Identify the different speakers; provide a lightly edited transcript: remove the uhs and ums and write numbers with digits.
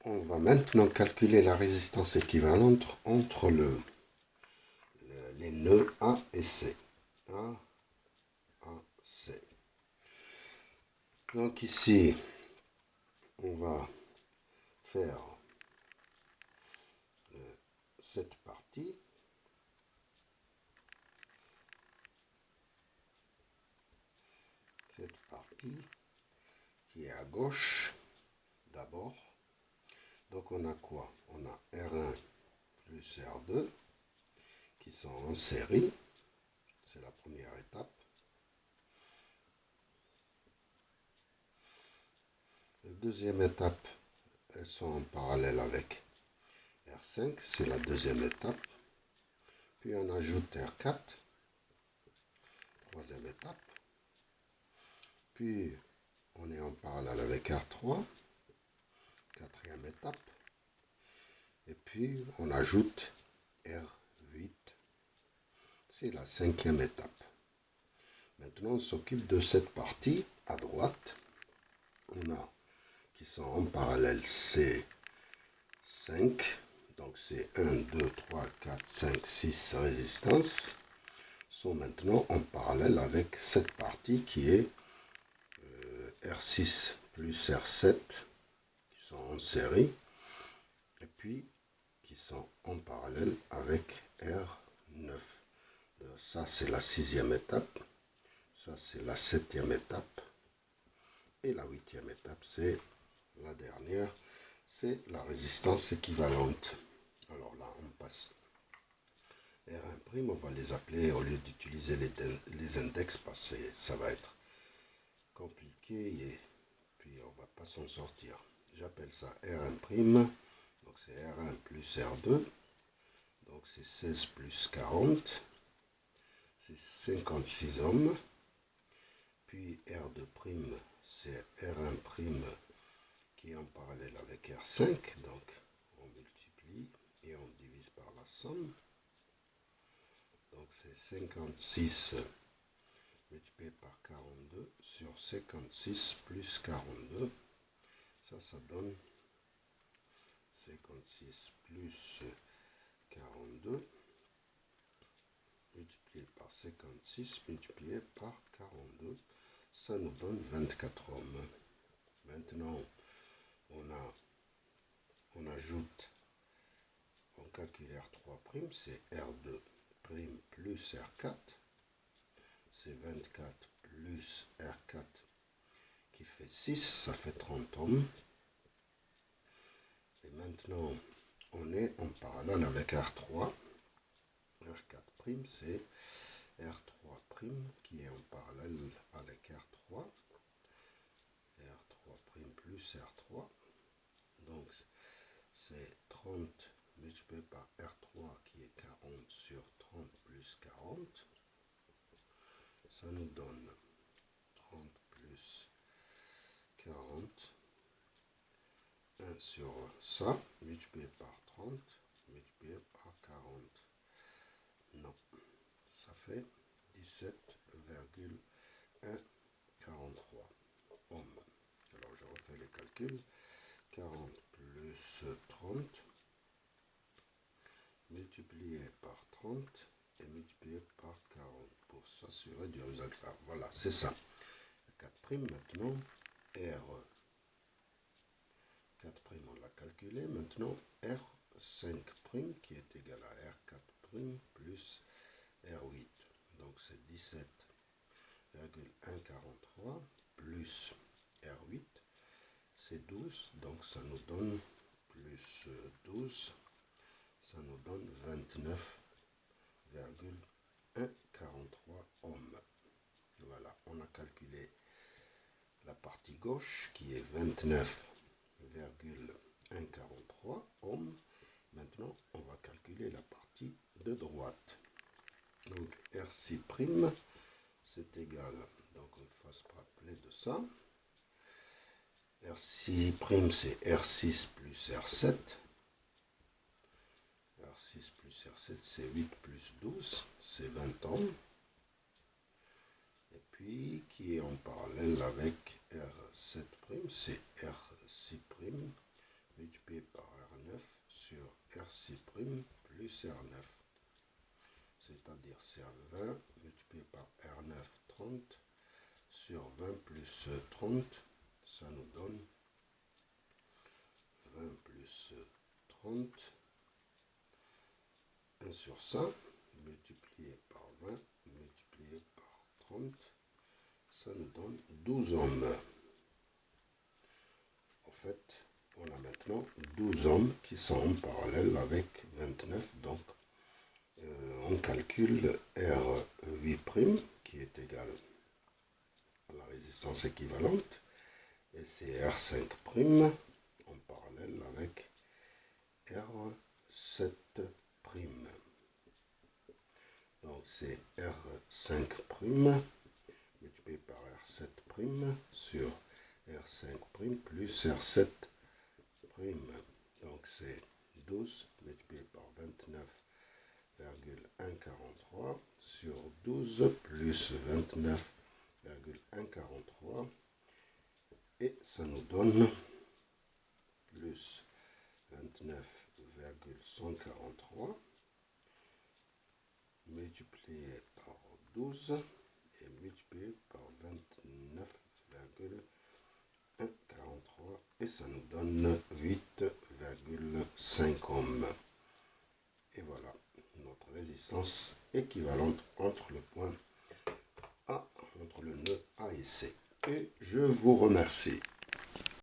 Speaker 1: On va maintenant calculer la résistance équivalente entre les nœuds A et C. A, C. Donc ici, on va faire cette partie. Cette partie qui est à gauche d'abord. Donc on a quoi? On a R1 plus R2 qui sont en série. C'est la première étape. La deuxième étape, elles sont en parallèle avec R5. C'est la deuxième étape. Puis on ajoute R4. Troisième étape. Puis on est en parallèle avec R3. Quatrième étape. Et puis on ajoute R8. C'est la cinquième étape. Maintenant, on s'occupe de cette partie à droite. On a qui sont en parallèle C5. Donc c'est 1, 2, 3, 4, 5, 6 résistances. Sont maintenant en parallèle avec cette partie qui est R6 plus R7 qui sont en série. Et puis qui sont en parallèle avec R9. Ça, c'est la sixième étape. Ça, c'est la septième étape. Et la huitième étape, c'est la dernière. C'est la résistance équivalente. Alors là, on passe R1', on va les appeler au lieu d'utiliser les index parce que ça va être compliqué et puis on va pas s'en sortir. J'appelle ça R1'. Donc c'est R1 plus R2. Donc c'est 16 plus 40. C'est 56 ohms. Puis R2', c'est R1' qui est en parallèle avec R5. Donc on multiplie et on divise par la somme. Donc c'est 56 multiplié par 42 sur 56 plus 42. Ça donne 56 plus 42 multiplié par 56 multiplié par 42. Ça nous donne 24 ohms. Maintenant, on ajoute, on calcule R3', c'est R2' plus R4. C'est 24 plus R4 qui fait 6, ça fait 30 ohms. Et maintenant, on est en parallèle avec R3. R4', c'est R3' qui est en parallèle avec R3. R3' plus R3. Donc, c'est 30 multiplié par R3 qui est 40 sur 30 plus 40. Ça nous donne 30 plus 40. 1 sur ça, multiplié par 30, multiplié par 40. Non, ça fait 17,143 ohms. Alors je refais le calcul. 40 plus 30 multiplié par 30 et multiplié par 40 pour s'assurer du résultat. Voilà, c'est ça. 4' maintenant, R4', on l'a calculé. Maintenant, R5' qui est égal à R4' plus R8. Donc c'est 17,143 plus R8. C'est 12, donc ça nous donne plus 12, ça nous donne 29,143 ohms. Voilà, on a calculé la partie gauche qui est 29,143 ohms. Maintenant, on va calculer la partie de droite. Donc R6', c'est égal, donc on fasse rappeler de ça. R6', c'est R6 plus R7. R6 plus R7, c'est 8 plus 12, c'est 20 ohms. Et puis, qui est en parallèle avec R7', c'est R6', multiplié par R9 sur R6' plus R9. C'est-à-dire c'est 20 multiplié par R9, 30 sur 20 plus 30, ça nous donne 20 plus 30, 1 sur 100, multiplié par 20, multiplié par 30, ça nous donne 12 ohms. En fait, on a maintenant 12 ohms qui sont en parallèle avec 29, donc on calcule R8' qui est égal à la résistance équivalente, et c'est R5' en parallèle avec R7'. Donc c'est R5' multiplié par R7' sur R5' plus R7'. Donc c'est 12 multiplié par 29,143 sur 12 plus 29,143, et ça nous donne plus 29,143 multiplié par 12 et multiplié par 29,143, et ça nous donne 8,5 ohms. Et voilà notre résistance équivalente entre le point A, entre le nœud A et C. Et je vous remercie.